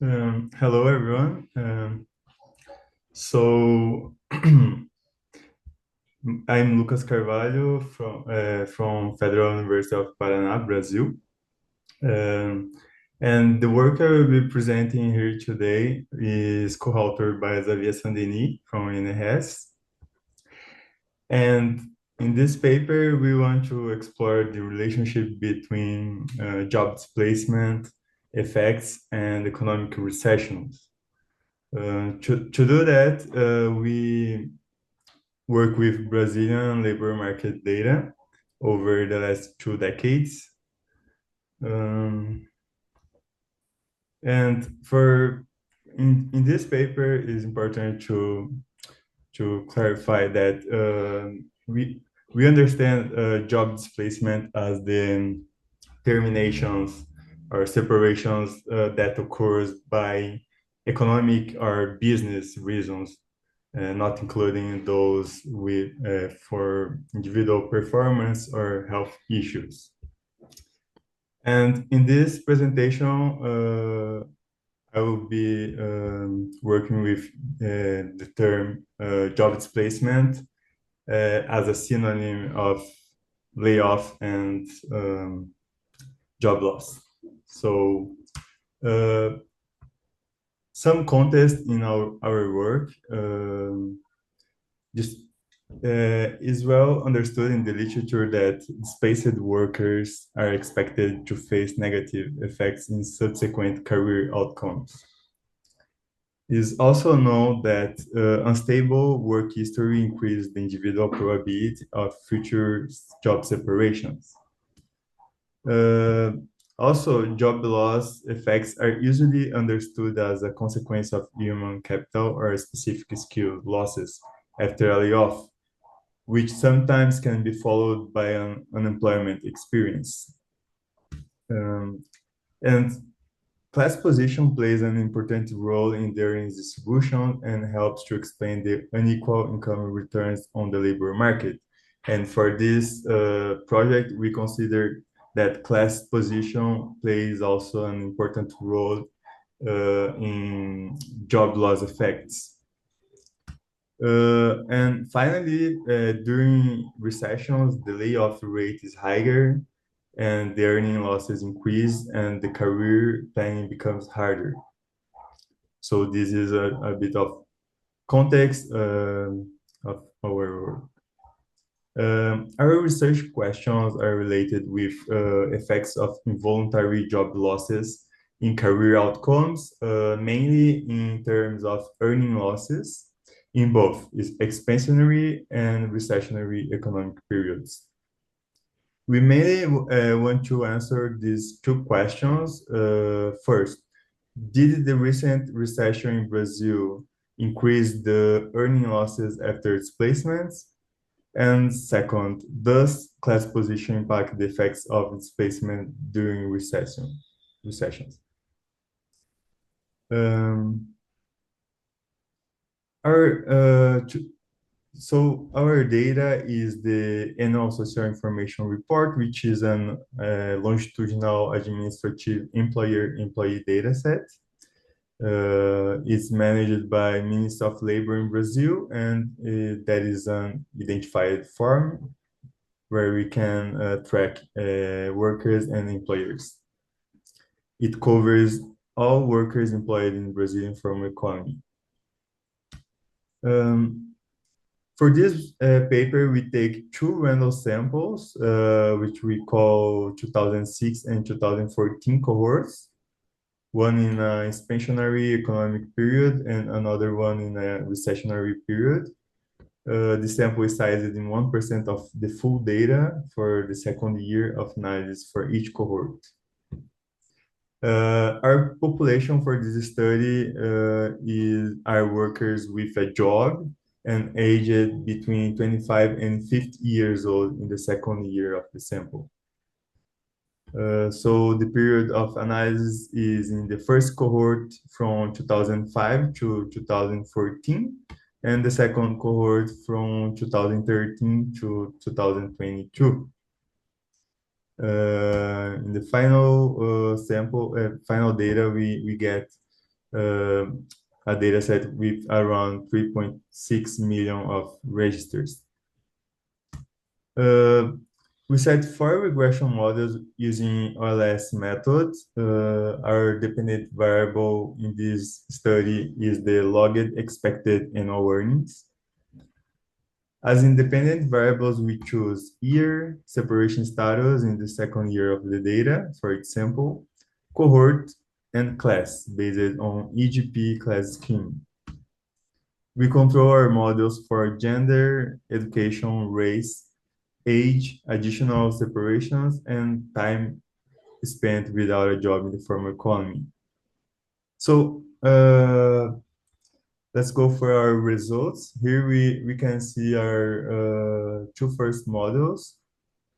Hello, everyone. So I'm Lucas Carvalho from Federal University of Paraná, Brazil. Um, and the work I will be presenting here today is co-authored by Xavier St-Denis from INRS. And in this paper, we want to explore the relationship between job displacement effects and economic recessions. To do that, we work with Brazilian labor market data over the last 2 decades. Um, and in this paper, it's important to clarify that we understand job displacement as the terminations or separations that occurs by economic or business reasons, not including those with for individual performance or health issues. And in this presentation, I will be working with the term job displacement as a synonym of layoff and job loss. So some context in our work just is well understood in the literature that displaced workers are expected to face negative effects in subsequent career outcomes. It is also known that unstable work history increases the individual probability of future job separations. Uh, Also, job loss effects are usually understood as a consequence of human capital or specific skill losses after a layoff, which sometimes can be followed by an unemployment experience. Um, and class position plays an important role in the earnings distribution and helps to explain the unequal income returns on the labor market. And for this project, we consider that class position plays also an important role in job loss effects. And finally, during recessions, the layoff rate is higher and the earning losses increase and the career planning becomes harder. So this is a bit of context of our work. Our research questions are related with effects of involuntary job losses in career outcomes, mainly in terms of earning losses in both expansionary and recessionary economic periods. We mainly want to answer these two questions. First, did the recent recession in Brazil increase the earning losses after displacements? And second, does class position impact the effects of displacement during recessions? Um, our So our data is the annual social information report, which is an longitudinal administrative employee data set. It's managed by Ministry of Labor in Brazil, and that is an identified form where we can track workers and employers. It covers all workers employed in Brazilian formal economy. For this paper, we take two random samples, which we call 2006 and 2014 cohorts, one in a expansionary economic period and another one in a recessionary period. The sample is sized in 1% of the full data for the second year of analysis for each cohort. Our population for this study are workers with a job and aged between 25 and 50 years old in the second year of the sample. So the period of analysis is in the first cohort from 2005 to 2014, and the second cohort from 2013 to 2022. In the final final data, we get uh, a data set with around 3.6 million of registers. We set 4 regression models using OLS methods. Our dependent variable in this study is the logged expected annual earnings. As independent variables, we choose year, separation status in the second year of the data, for example, cohort, and class based on EGP class scheme. We control our models for gender, education, race, age, additional separations, and time spent without a job in the formal economy. So let's go for our results. Here we can see our 2 first models.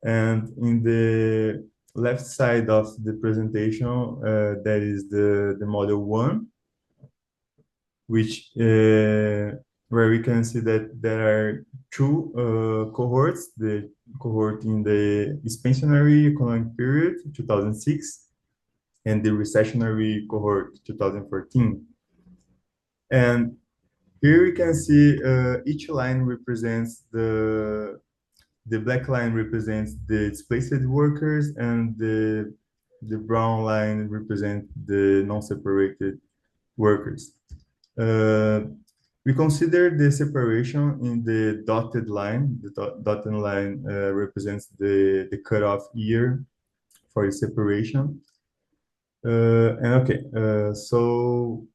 And in the left side of the presentation, that is the model 1, which where we can see that there are 2 cohorts, the cohort in the expansionary economic period, 2006, and the recessionary cohort, 2014. And here we can see each line represents the black line represents the displaced workers, and the brown line represents the non-separated workers. We consider the separation in the dotted line. The dotted line represents the cutoff year for the separation. So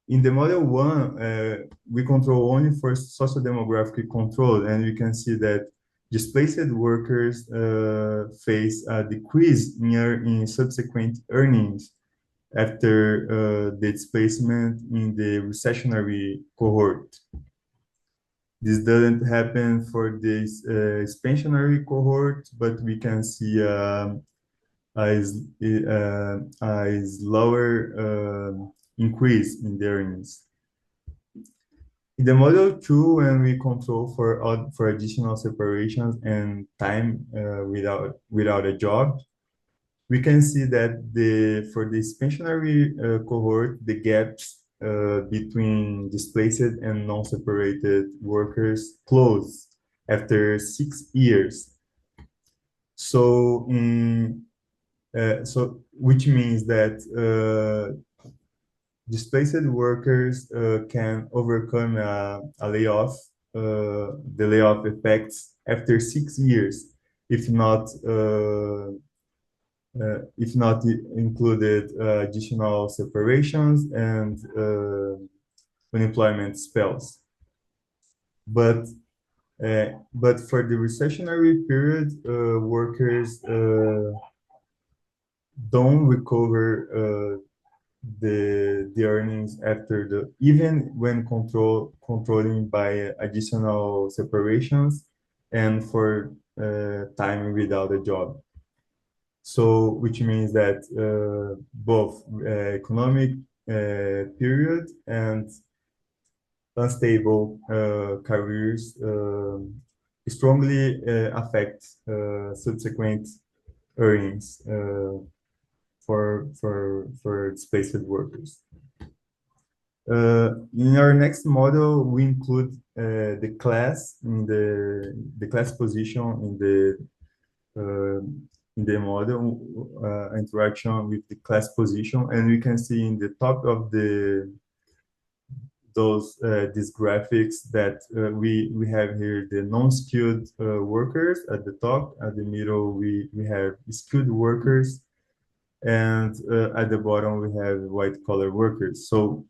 in the model 1, we control only for socio-demographic control, and we can see that displaced workers face a decrease in subsequent earnings after the displacement in the recessionary cohort. This doesn't happen for this expansionary cohort, but we can see a lower increase in the earnings. In the model 2, when we control for additional separations and time without a job, we can see that for the expansionary cohort, the gaps between displaced and non-separated workers close after 6 years. So which means that displaced workers can overcome a layoff, the layoff effects after 6 years, if not included additional separations and unemployment spells. But for the recessionary period, workers don't recover the earnings after even when controlling by additional separations and for time without a job. So, which means that both economic period and unstable careers strongly affect subsequent earnings for displaced workers. In our next model, we include the class in the class position in the model interaction with the class position, and we can see in the top of these graphics that we have here the non-skilled workers at the top. At the middle, we have skilled workers, and at the bottom we have white-collar workers. So,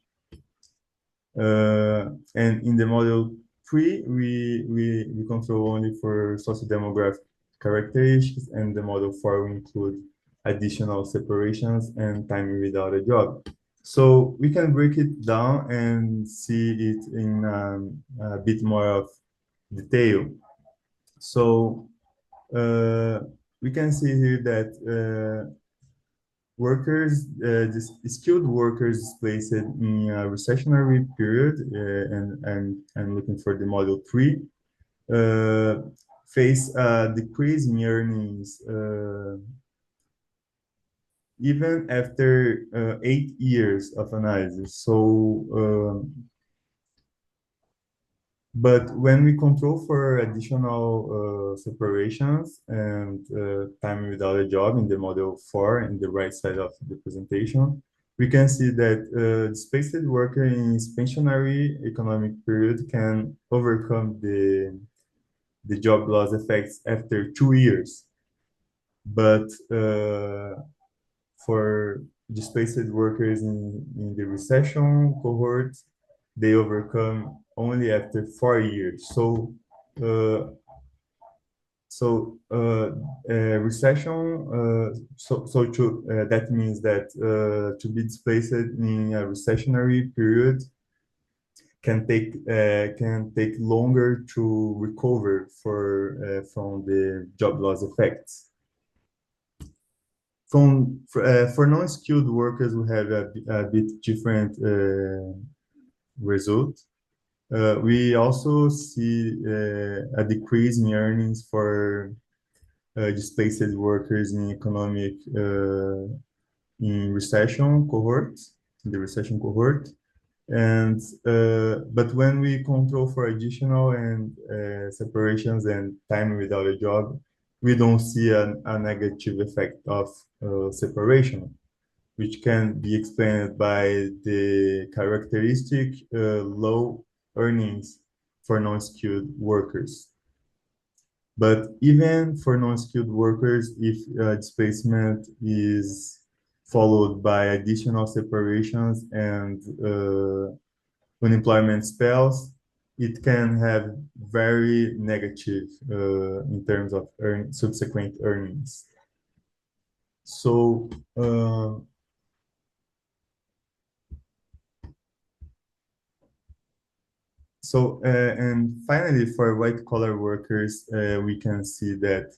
and in the model 3, we control only for socio-demographic characteristics, and the model 4 will include additional separations and time without a job. So we can break it down and see it in a bit more of detail. So we can see here that workers, skilled workers displaced in a recessionary period, and looking for the model 3, face a decrease in earnings even after 8 years of analysis. But when we control for additional separations and time without a job in the model 4 in the right side of the presentation, we can see that displaced worker in expansionary economic period can overcome the job loss effects after 2 years. But for displaced workers in the recession cohort, they overcome only after 4 years. Recession, that means that to be displaced in a recessionary period can take longer to recover from the job loss effects. For non-skilled workers, we have a bit different result. We also see a decrease in earnings for displaced workers in economic in recession cohorts, in the recession cohort. And but when we control for additional and separations and time without a job, we don't see a negative effect of separation, which can be explained by the characteristic low earnings for non-skilled workers. But even for non-skilled workers, if displacement is followed by additional separations and unemployment spells, it can have very negative in terms of subsequent earnings. So, and finally, for white-collar workers, we can see that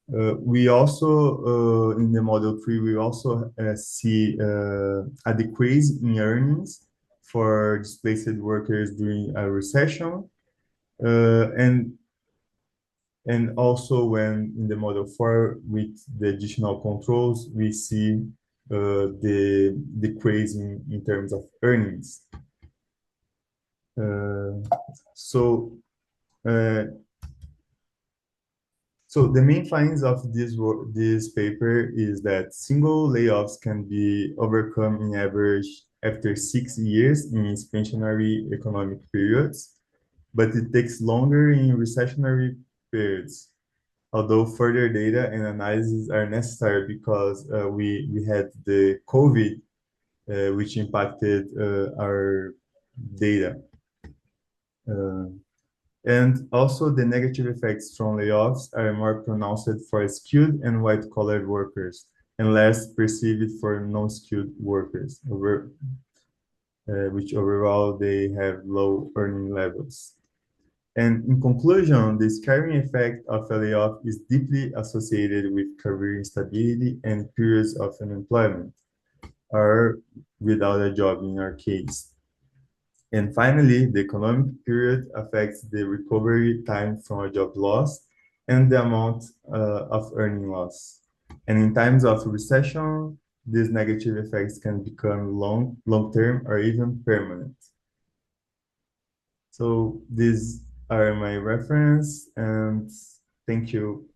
we also, in the model 3, we also see a decrease in earnings for displaced workers during a recession. And also when in the model 4, with the additional controls, we see the decrease in terms of earnings. So the main findings of this paper is that single layoffs can be overcome in average after 6 years in expansionary economic periods, but it takes longer in recessionary periods. Although further data and analysis are necessary because we had the COVID, which impacted our data. And also the negative effects from layoffs are more pronounced for skilled and white-collar workers and less perceived for non-skilled workers, which overall they have low earning levels. And in conclusion, the scaring effect of a layoff is deeply associated with career instability and periods of unemployment, or without a job in our case. And finally, the economic period affects the recovery time from a job loss and the amount of earning loss. And in times of recession, these negative effects can become long-term or even permanent. So these are my reference, and thank you.